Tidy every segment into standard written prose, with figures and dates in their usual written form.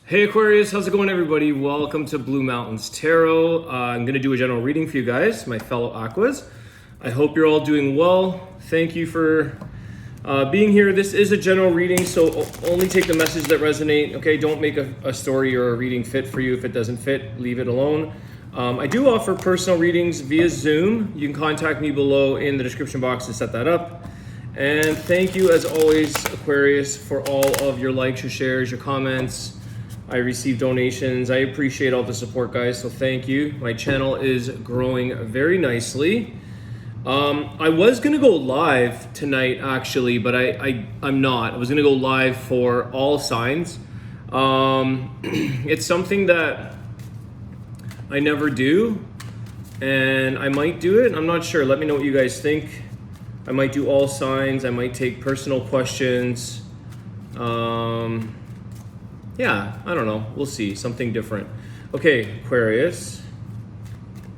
Hey Aquarius, how's it going everybody? Welcome to Blue Mountains Tarot. I'm going to do a general reading for you guys, my fellow Aquas. I hope you're all doing well. Thank you for being here. This is a general reading, so only take the message that resonate. Okay, don't make a story or a reading fit for you. If it doesn't fit, leave it alone. I do offer personal readings via Zoom. You can contact me below in the description box to set that up. And thank you as always, Aquarius, for all of your likes, your shares, your comments. I receive donations. I appreciate all the support, guys, so thank you. My channel is growing very nicely. I was gonna go live tonight actually, but I'm not. I was gonna go live for all signs. It's something that I never do, and I might do it. I'm not sure. Let me know what you guys think. I might do all signs. I might take personal questions. Yeah, I don't know. We'll see. Something different. Okay, Aquarius.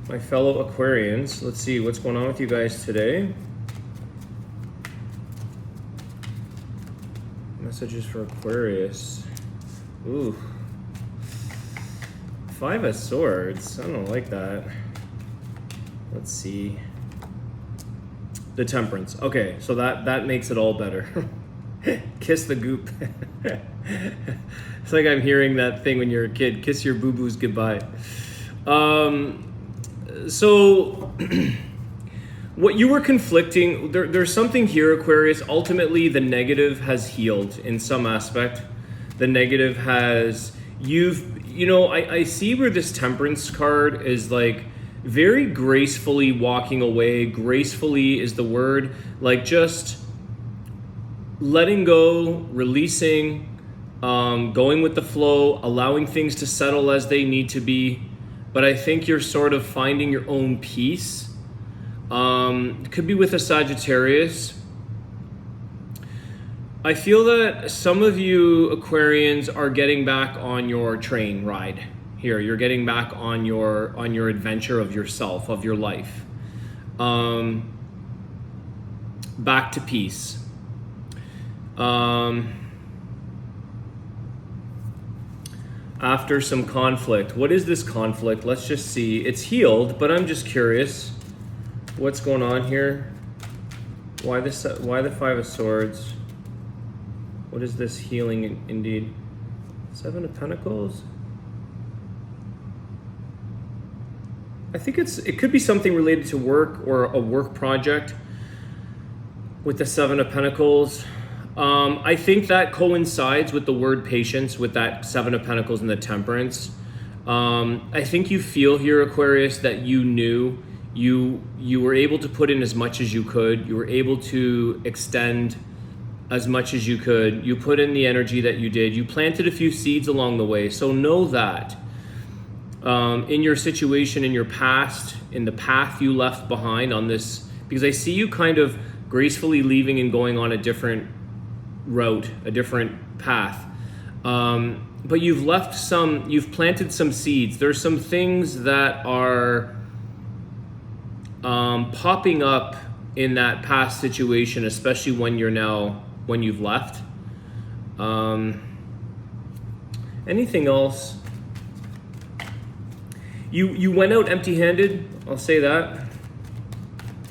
My fellow Aquarians. Let's see what's going on with you guys today. Messages for Aquarius. Ooh. 5 of Swords. I don't like that. Let's see. The Temperance. Okay, so that makes it all better. Kiss the goop. It's like I'm hearing that thing when you're a kid. Kiss your boo-boos goodbye. So what you were conflicting, there's something here, Aquarius. Ultimately, the negative has healed in some aspect. The negative has, I see where this Temperance card is like very gracefully walking away. Gracefully is the word. Like just letting go, releasing, going with the flow, allowing things to settle as they need to be. But I think you're sort of finding your own peace. Could be with a Sagittarius. I feel that some of you Aquarians are getting back on your train ride here. You're getting back on your adventure of yourself, of your life. Back to peace. After some conflict. What is this conflict? Let's just see. It's healed, but I'm just curious what's going on here. Why the 5 of Swords? What is this healing indeed? 7 of Pentacles? I think it could be something related to work or a work project with the 7 of Pentacles. I think that coincides with the word patience, with that 7 of Pentacles and the Temperance. I think you feel here, Aquarius, that you knew you were able to put in as much as you could. You were able to extend as much as you could. You put in the energy that you did. You planted a few seeds along the way. So know that in your situation, in your past, in the path you left behind on this, because I see you kind of gracefully leaving and going on a different route, a different path, but you've planted some seeds. There's some things that are popping up in that past situation, especially when you've left. Anything else? You went out empty-handed, I'll say that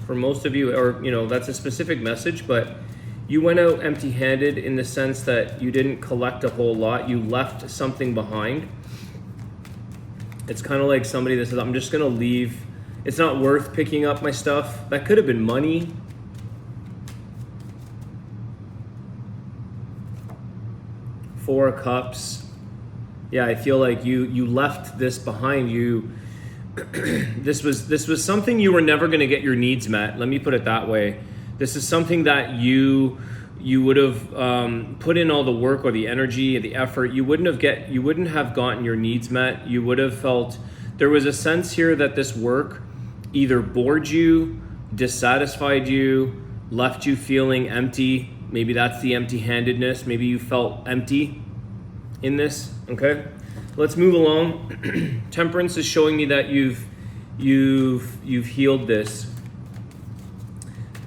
for most of you, or that's a specific message, but you went out empty-handed in the sense that you didn't collect a whole lot. You left something behind. It's kind of like somebody that says, I'm just going to leave. It's not worth picking up my stuff. That could have been money. Four of Cups. Yeah, I feel like you left this behind you. This was something you were never going to get your needs met. Let me put it that way. This is something that you would have put in all the work or the energy, the effort. You wouldn't have gotten your needs met. You would have felt there was a sense here that this work either bored you, dissatisfied you, left you feeling empty. Maybe that's the empty-handedness. Maybe you felt empty in this. Okay, let's move along. Temperance is showing me that you've healed this.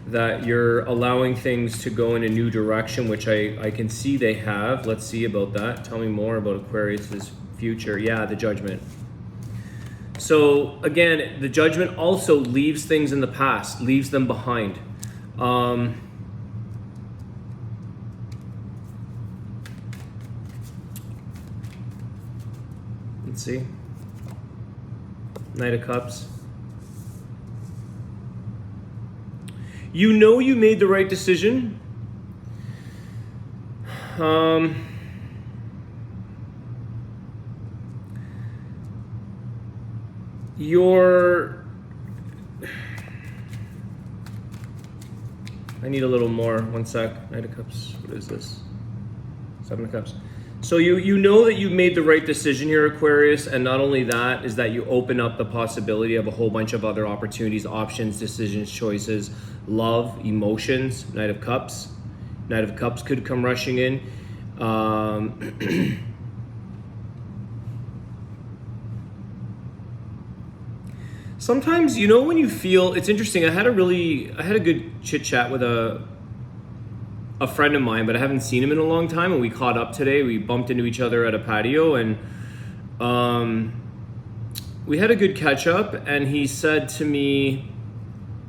that you're allowing things to go in a new direction, which I can see they have. Let's see about that. Tell me more about Aquarius's future. Yeah, the Judgment. So again, the Judgment also leaves things in the past, leaves them behind. Let's see. Knight of Cups. You know you made the right decision. I need a little more. One sec. Knight of Cups. What is this? Seven of Cups. So you know that you made the right decision here, Aquarius, and not only that, is that you open up the possibility of a whole bunch of other opportunities, options, decisions, choices, love, emotions. Knight of Cups. Knight of Cups could come rushing in. Sometimes, you know, when you feel, it's interesting. I had a good chit chat with a friend of mine, but I haven't seen him in a long time, and we caught up today. We bumped into each other at a patio, and we had a good catch up, and he said to me,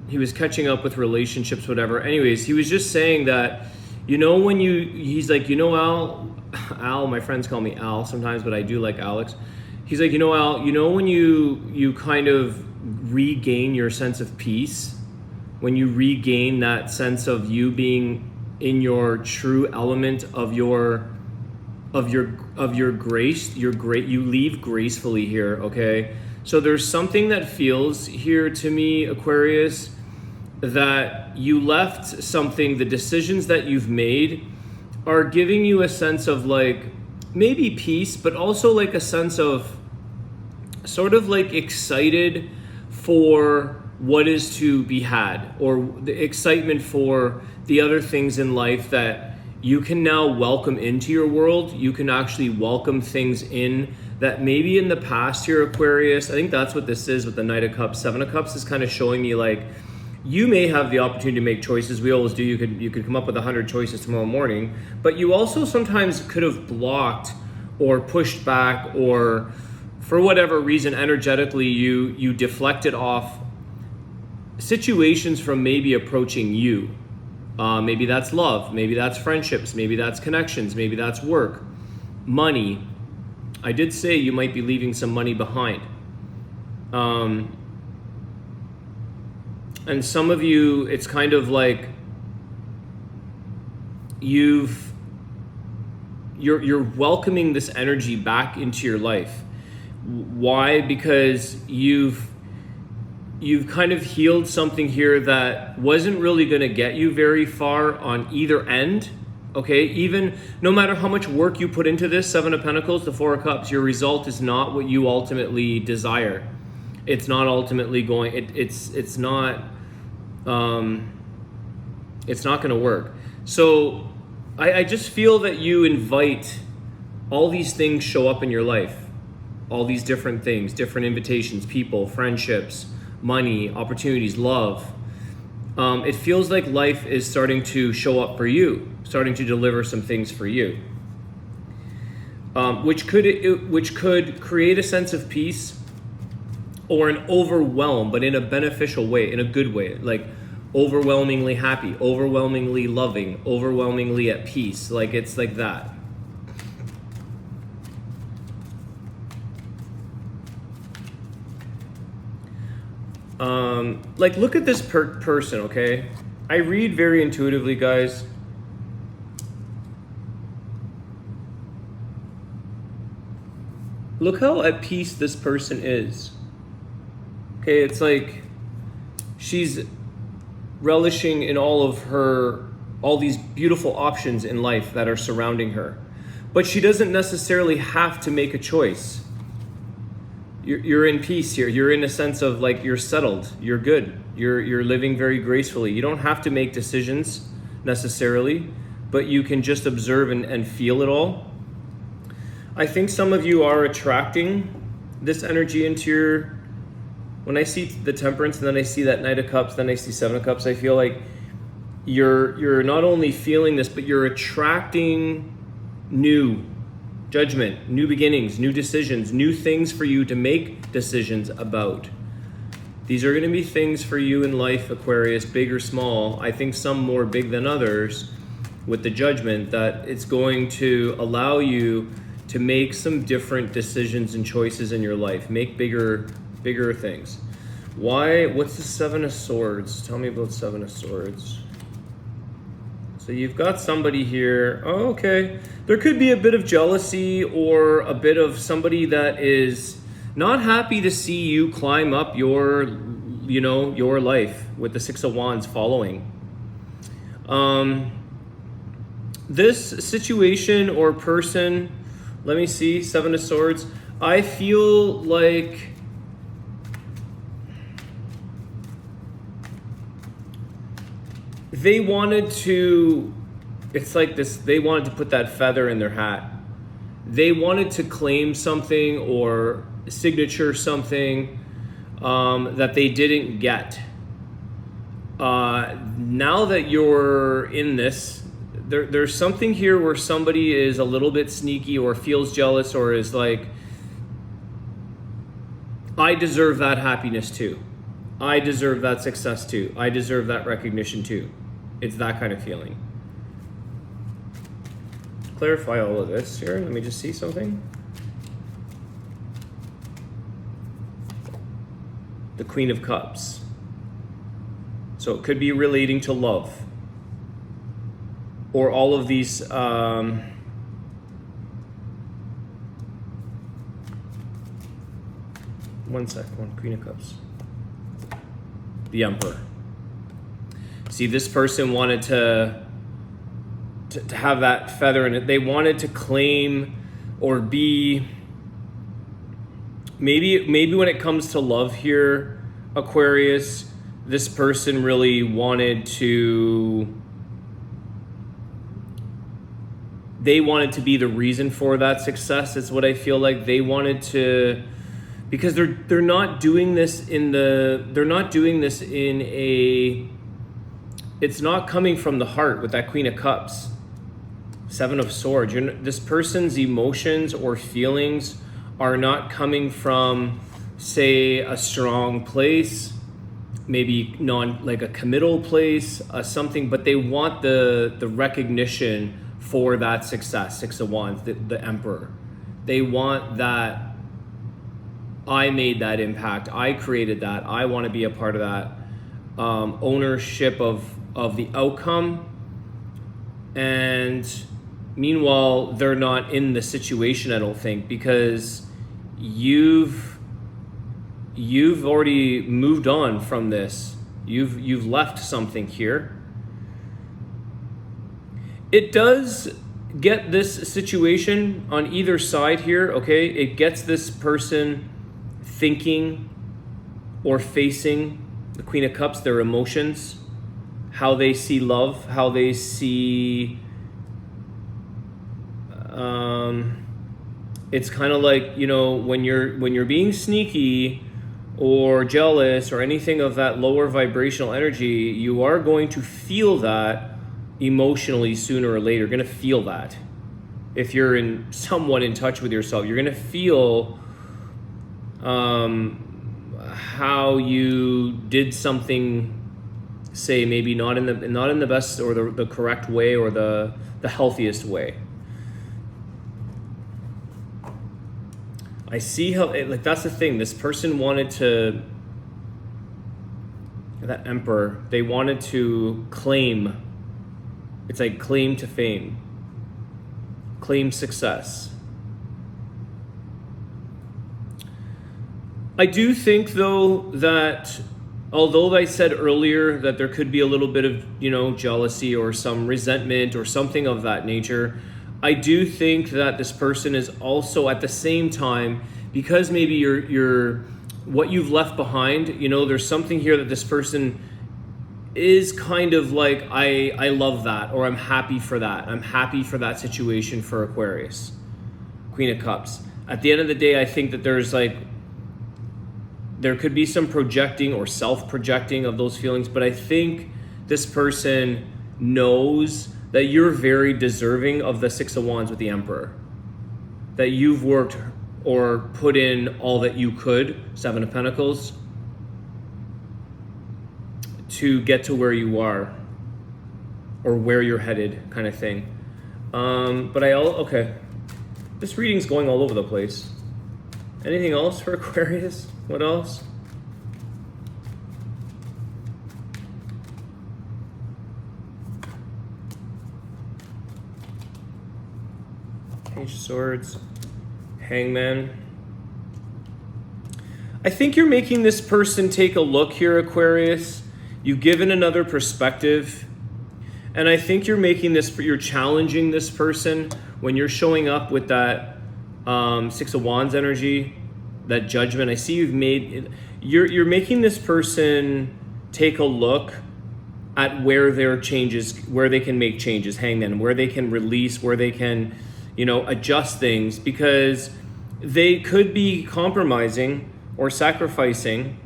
he was catching up with relationships, whatever. Anyways, he was just saying that, you know, when he's like, you know, Al, my friends call me Al sometimes, but I do like Alex. He's like, you know, Al, you know, when you kind of regain your sense of peace, when you regain that sense of you being in your true element of your grace, you leave gracefully here, okay? So there's something that feels here to me, Aquarius, that you left something, the decisions that you've made are giving you a sense of like maybe peace, but also like a sense of sort of like excited for what is to be had, or the excitement for the other things in life that you can now welcome into your world. You can actually welcome things in that maybe in the past here, Aquarius, I think that's what this is with the Knight of Cups. Seven of Cups is kind of showing me like, you may have the opportunity to make choices. We always do. You could come up with 100 choices tomorrow morning, but you also sometimes could have blocked or pushed back, or for whatever reason, energetically, you deflected off situations from maybe approaching you. Maybe that's love, maybe that's friendships, maybe that's connections, maybe that's work, money. I did say you might be leaving some money behind. And some of you, it's kind of like you're welcoming this energy back into your life. Why? Because you've kind of healed something here that wasn't really going to get you very far on either end. Okay, even no matter how much work you put into this, Seven of Pentacles, the Four of Cups, your result is not what you ultimately desire. It's not ultimately going, it's not going to work. So I just feel that you invite all these things show up in your life, all these different things, different invitations, people, friendships, money, opportunities, love. It feels like life is starting to show up for you, starting to deliver some things for you, which could create a sense of peace or an overwhelm, but in a beneficial way, in a good way, like overwhelmingly happy, overwhelmingly loving, overwhelmingly at peace. Like it's like that. Like look at this person, okay? I read very intuitively, guys. Look how at peace this person is. Okay, it's like she's relishing in all these beautiful options in life that are surrounding her. But she doesn't necessarily have to make a choice. You're in peace here. You're in a sense of like you're settled. You're good. You're living very gracefully. You don't have to make decisions necessarily, but you can just observe and feel it all. I think some of you are attracting this energy into your... When I see the Temperance and then I see that Knight of Cups, then I see Seven of Cups, I feel like you're not only feeling this, but you're attracting new judgment, new beginnings, new decisions, new things for you to make decisions about. These are going to be things for you in life, Aquarius, big or small. I think some more big than others with the judgment, that it's going to allow you to make some different decisions and choices in your life, make bigger things. Why? What's the Seven of Swords? Tell me about Seven of Swords. So you've got somebody here. Oh, okay. There could be a bit of jealousy or a bit of somebody that is not happy to see you climb up your life with the Six of Wands following. This situation or person, let me see, Seven of Swords. I feel like they wanted to, it's like this, they wanted to put that feather in their hat. They wanted to claim something or signature something that they didn't get. Now that you're in this, there's something here where somebody is a little bit sneaky or feels jealous or is like, I deserve that happiness too. I deserve that success too. I deserve that recognition too. It's that kind of feeling. Clarify all of this here. Let me just see something. The Queen of Cups. So it could be relating to love. Or all of these one Queen of Cups. The Emperor. See, this person wanted to have that feather in it. They wanted to claim or be, maybe when it comes to love here, Aquarius, this person really wanted to, they wanted to be the reason for that success. It's what I feel like. They wanted to, because they're not doing this in a, it's not coming from the heart with that Queen of Cups. Seven of Swords. This person's emotions or feelings are not coming from, say, a strong place, maybe like a committal place, something, but they want the recognition for that success. Six of Wands, the Emperor. They want that, I made that impact, I created that, I want to be a part of that, ownership of the outcome. And meanwhile, they're not in the situation, I don't think, because you've already moved on from this. You've left something here. It does get this situation on either side here, okay? It gets this person thinking or facing the Queen of Cups, their emotions, how they see love, how they see, it's kind of like, when you're being sneaky or jealous or anything of that lower vibrational energy, you are going to feel that emotionally sooner or later. You're going to feel that. If you're somewhat in touch with yourself, you're going to feel how you did something, say maybe not in the best or the correct way or the healthiest way. I see how, like, that's the thing. This person wanted to, that Emperor, they wanted to claim. It's like claim to fame, claim success. I do think, though, that although I said earlier that there could be a little bit of, jealousy or some resentment or something of that nature, I do think that this person is also at the same time, because maybe you're what you've left behind, there's something here that this person is kind of like, I love that, or I'm happy for that. I'm happy for that situation for Aquarius. Queen of Cups. At the end of the day, I think that there could be some projecting or self-projecting of those feelings, but I think this person knows that you're very deserving of the Six of Wands with the Emperor. That you've worked or put in all that you could, Seven of Pentacles, to get to where you are or where you're headed, kind of thing. Okay. This reading's going all over the place. Anything else for Aquarius? What else? Page of Swords, Hangman. I think you're making this person take a look here, Aquarius. You've given another perspective. And I think you're challenging this person when you're showing up with that Six of Wands energy, that judgment. I see you're making this person take a look at where they can make changes, Hangman, where they can release, where they can, adjust things, because they could be compromising or sacrificing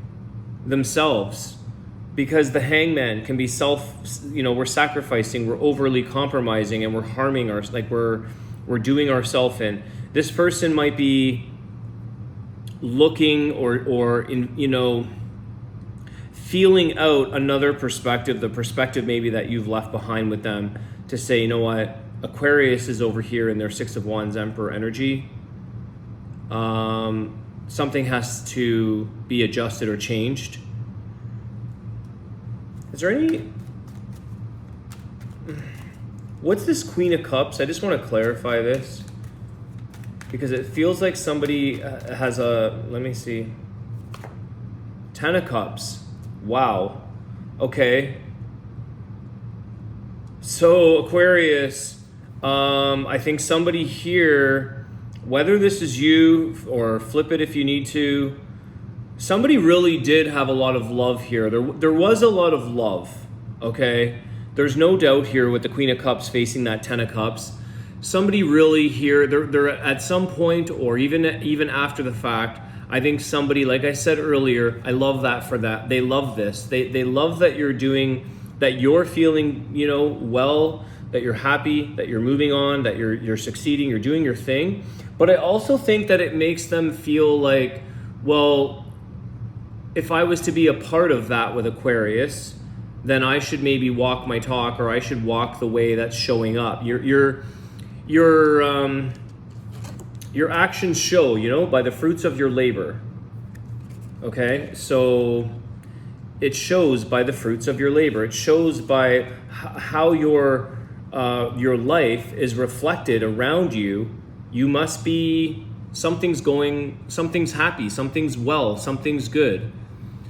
themselves, because the Hangman can be we're sacrificing, we're overly compromising, and we're harming we're doing ourselves in. This person might be looking or feeling out another perspective, the perspective maybe that you've left behind with them, to say, you know what, Aquarius is over here in their Six of Wands Emperor energy. Something has to be adjusted or changed. Is there what's this Queen of Cups? I just want to clarify this, because it feels like somebody has let me see. 10 of Cups. Wow. Okay. So Aquarius, I think somebody here, whether this is you or flip it if you need to, somebody really did have a lot of love here. There was a lot of love, okay? There's no doubt here with the Queen of Cups facing that 10 of Cups. Somebody really here, they're at some point, or even after the fact, I think somebody, like I said earlier, I love that for that. They love this. They love that you're feeling, well, that you're happy, that you're moving on, that you're succeeding, you're doing your thing. But I also think that it makes them feel like, well, if I was to be a part of that with Aquarius, then I should maybe walk my talk, or I should walk the way that's showing up. Your actions show, by the fruits of your labor. Okay, so it shows by the fruits of your labor. It shows by how your life is reflected around you. You must be, something's happy, something's well, something's good.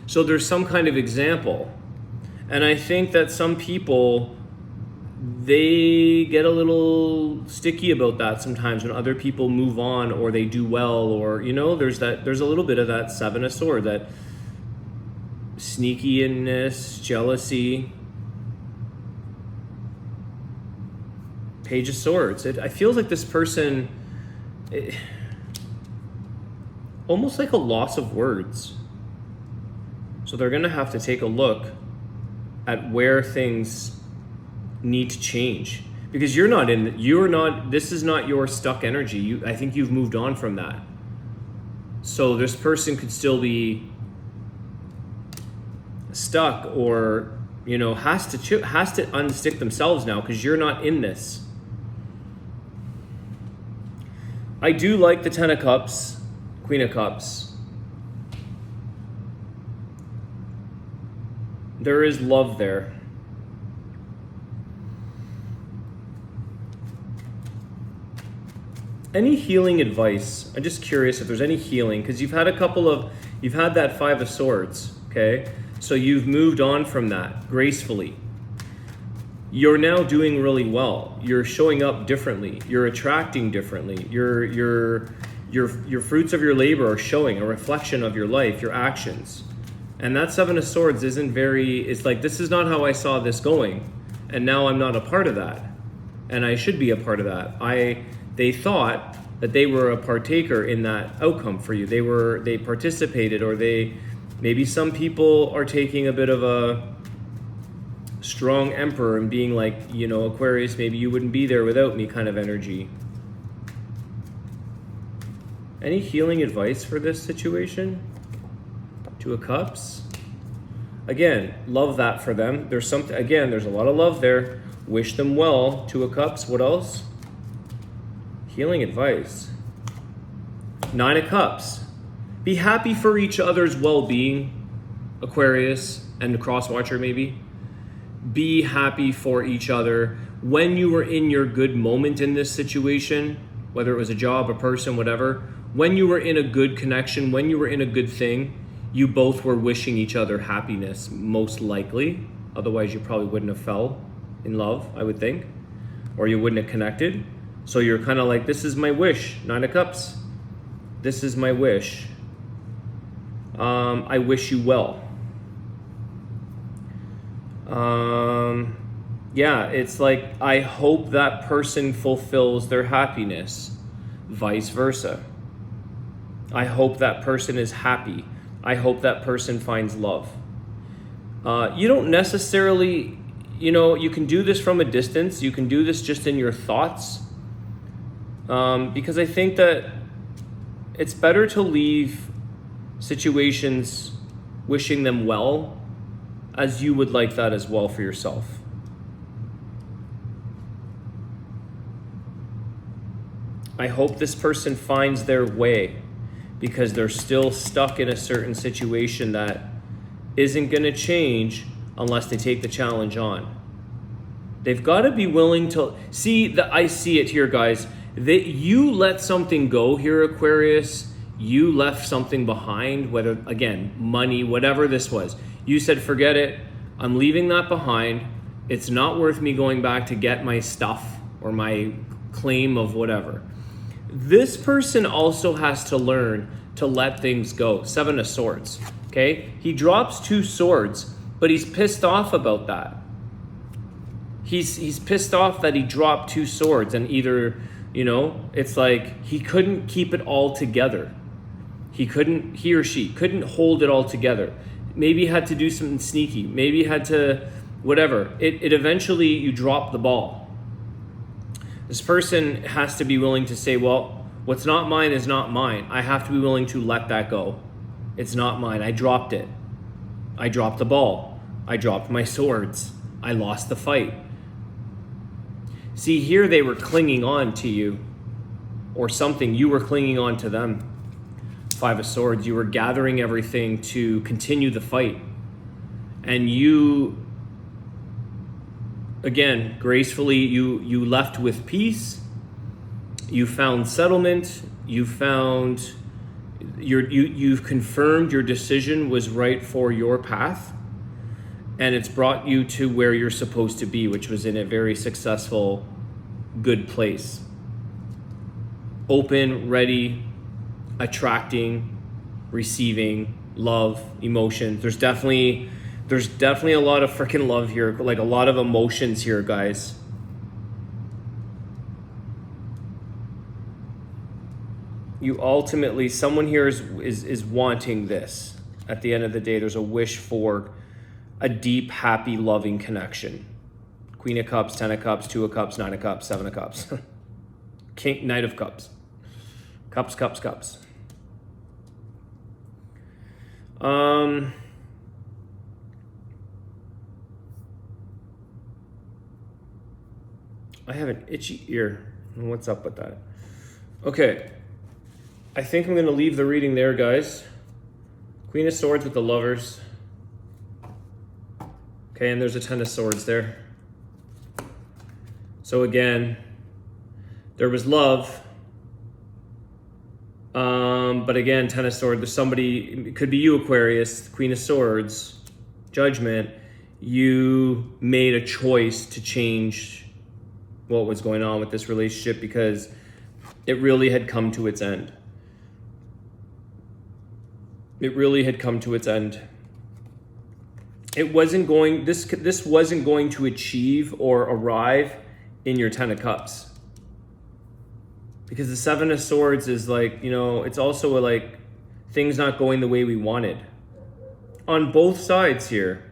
So there's some kind of example. And I think that some people, they get a little sticky about that sometimes when other people move on or they do well, or, there's a little bit of that Seven of Swords, that sneakiness, jealousy. Page of Swords. I feel like this person, almost like a loss of words. So they're going to have to take a look at where things need to change, because this is not your stuck energy. I think you've moved on from that. So this person could still be stuck, or has to unstick themselves now, because you're not in this. I do like the 10 of Cups, Queen of Cups. There is love there. Any healing advice? I'm just curious if there's any healing, because you've had that 5 of Swords, okay? So you've moved on from that gracefully. You're now doing really well. You're showing up differently. You're attracting differently. Your fruits of your labor are showing a reflection of your life, your actions. And that 7 of Swords it's like, this is not how I saw this going. And now I'm not a part of that. And I should be a part of that. They thought that they were a partaker in that outcome for you. They participated, or maybe some people are taking a bit of strong Emperor and being like, you know, Aquarius, maybe you wouldn't be there without me kind of energy. Any healing advice for this situation? Two of Cups. Again, love that for them. There's something, again, there's a lot of love there. Wish them well. Two of Cups. What else? Healing advice. Nine of Cups. Be happy for each other's well-being, Aquarius and the cross-watcher maybe. Be happy for each other. When you were in your good moment in this situation, whether it was a job, a person, whatever, when you were in a good connection, when you were in a good thing, you both were wishing each other happiness, most likely. Otherwise, you probably wouldn't have fell in love, I would think, or you wouldn't have connected. So you're kind of like, this is my wish, Nine of Cups. This is my wish. I wish you well. Yeah, it's like, I hope that person fulfills their happiness, vice versa. I hope that person is happy. I hope that person finds love. You don't necessarily, you know, you can do this from a distance. You can do this just in your thoughts. Because I think that it's better to leave situations wishing them well, as you would like that as well for yourself. I hope this person finds their way, because they're still stuck in a certain situation that isn't going to change unless they take the challenge on. They've got to be willing to see that. I see it here, guys. That you let something go here, Aquarius. You left something behind, whether, again, money, whatever this was. You said, forget it. I'm leaving that behind. It's not worth me going back to get my stuff or my claim of whatever. This person also has to learn to let things go. Seven of Swords, okay? He drops two swords, but he's pissed off about that. He's pissed off that he dropped two swords, and either, you know, it's like he couldn't keep it all together. He or she couldn't hold it all together. Maybe had to do something sneaky. Maybe had to, whatever. It eventually, you drop the ball. This person has to be willing to say, well, what's not mine is not mine. I have to be willing to let that go. It's not mine. I dropped it. I dropped the ball. I dropped my swords. I lost the fight. See, here they were clinging on to you or something. You were clinging on to them. Five of Swords. You were gathering everything to continue the fight. And you, again, gracefully, you left with peace. You found settlement. You found you've confirmed your decision was right for your path, and it's brought you to where you're supposed to be, which was in a very successful, good place. Open, ready, attracting, receiving, love, emotion. There's definitely a lot of freaking love here, like a lot of emotions here, guys. You ultimately, someone here is wanting this. At the end of the day, there's a wish for a deep, happy, loving connection. Queen of Cups, 10 of Cups, 2 of Cups, 9 of Cups, 7 of Cups. King, Knight of Cups. Cups, Cups, Cups. I have an itchy ear. What's up with that? Okay. I think I'm going to leave the reading there, guys. Queen of Swords with the Lovers. Okay, and there's a 10 of Swords there. So again, there was love. But again, 10 of Swords, there's somebody, it could be you, Aquarius, Queen of Swords, Judgment. You made a choice to change what was going on with this relationship because it really had come to its end. It really had come to its end. It wasn't going, this wasn't going to achieve or arrive in your 10 of Cups. Because the 7 of Swords is like, you know, it's also like things not going the way we wanted. On both sides here.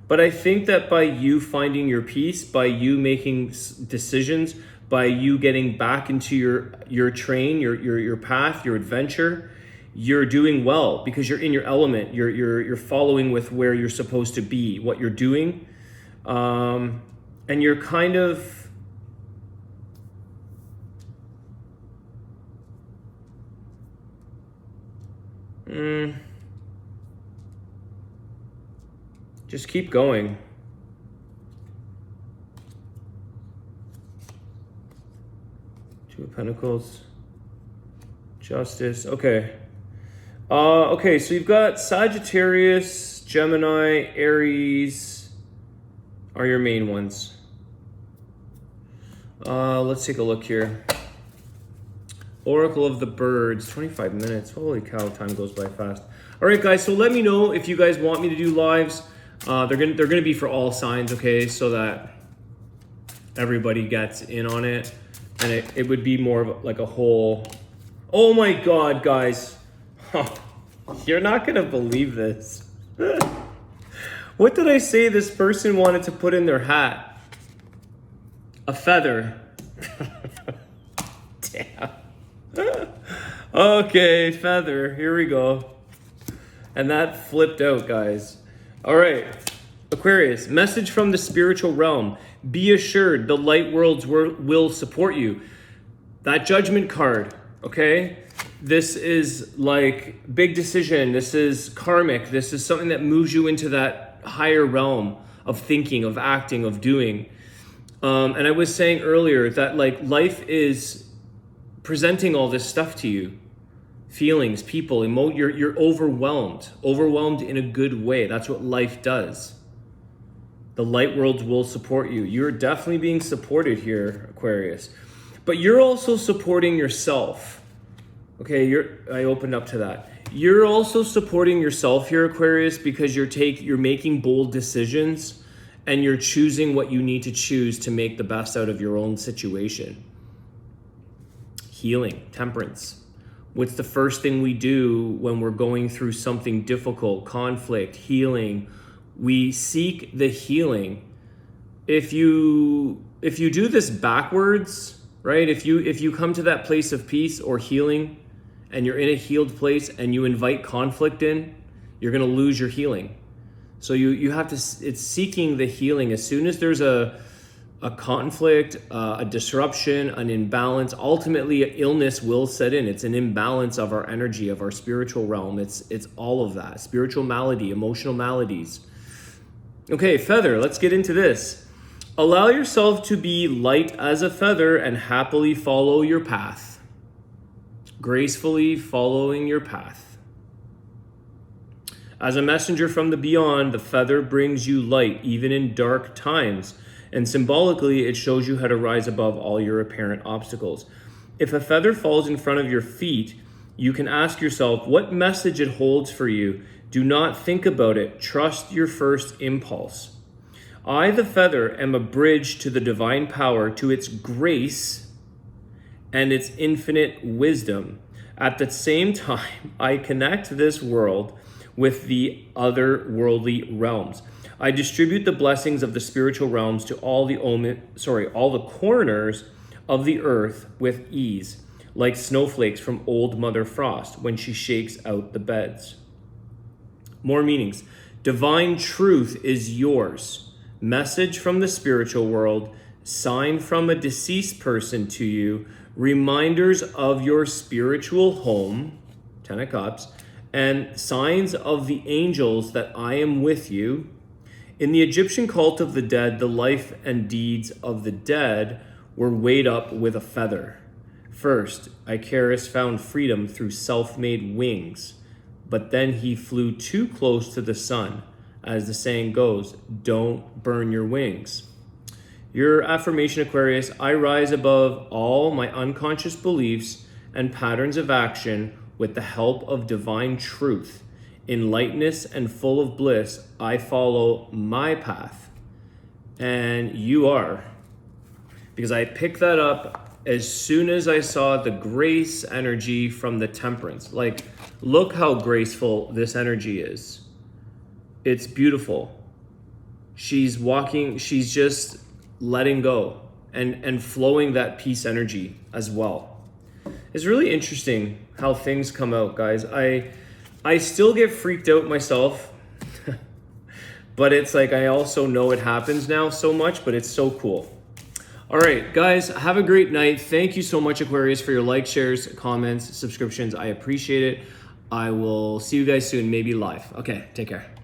But I think that by you finding your peace, by you making decisions, by you getting back into your train, your path, your adventure, you're doing well because you're in your element. You're following with where you're supposed to be, what you're doing, and you're kind of. Just keep going. Two of Pentacles. Justice. Okay. Okay, so you've got Sagittarius, Gemini, Aries are your main ones. Let's take a look here. Oracle of the Birds, 25 minutes. Holy cow, time goes by fast. All right, guys, so let me know if you guys want me to do lives. They're gonna be for all signs, okay, so that everybody gets in on it. And it would be more of like a whole... Oh my God, guys. You're not gonna believe this. What did I say this person wanted to put in their hat? A feather. Damn. Okay, feather. Here we go. And that flipped out, guys. All right. Aquarius, message from the spiritual realm. Be assured the light worlds will support you. That Judgment card, okay? This is like big decision. This is karmic. This is something that moves you into that higher realm of thinking, of acting, of doing. And I was saying earlier that like life is presenting all this stuff to you. Feelings, people, you're overwhelmed in a good way. That's what life does. The light worlds will support you. You're definitely being supported here, Aquarius. But you're also supporting yourself. Okay, I opened up to that. You're also supporting yourself here, Aquarius, because you're making bold decisions and you're choosing what you need to choose to make the best out of your own situation. Healing, temperance. What's the first thing we do when we're going through something difficult, conflict, healing? We seek the healing. If you do this backwards, right? If you come to that place of peace or healing and you're in a healed place and you invite conflict in, you're going to lose your healing. So you have to, it's seeking the healing. As soon as there's a conflict, a disruption, an imbalance, ultimately illness will set in. It's an imbalance of our energy, of our spiritual realm. It's all of that. Spiritual malady, emotional maladies. Okay, feather, let's get into this. Allow yourself to be light as a feather and happily follow your path. Gracefully following your path. As a messenger from the beyond, the feather brings you light even in dark times. And symbolically, it shows you how to rise above all your apparent obstacles. If a feather falls in front of your feet, you can ask yourself what message it holds for you. Do not think about it. Trust your first impulse. I, the feather, am a bridge to the divine power, to its grace and its infinite wisdom. At the same time, I connect this world with the other worldly realms. I distribute the blessings of the spiritual realms to all the corners of the earth with ease, like snowflakes from old Mother Frost when she shakes out the beds. More meanings. Divine truth is yours. Message from the spiritual world, sign from a deceased person to you, reminders of your spiritual home, 10 of Cups, and signs of the angels that I am with you. In the Egyptian cult of the dead, the life and deeds of the dead were weighed up with a feather. First, Icarus found freedom through self-made wings, but then he flew too close to the sun. As the saying goes, don't burn your wings. Your affirmation, Aquarius, I rise above all my unconscious beliefs and patterns of action with the help of divine truth. In lightness and full of bliss, I follow my path. And you are. Because I picked that up as soon as I saw the grace energy from the temperance. Like, look how graceful this energy is. It's beautiful. she's walking, she's just letting go and flowing that peace energy as well. It's really interesting how things come out, guys. I still get freaked out myself, but it's like I also know it happens now so much, but it's so cool. All right, guys, have a great night. Thank you so much, Aquarius, for your likes, shares, comments, subscriptions. I appreciate it. I will see you guys soon, maybe live. Okay, take care.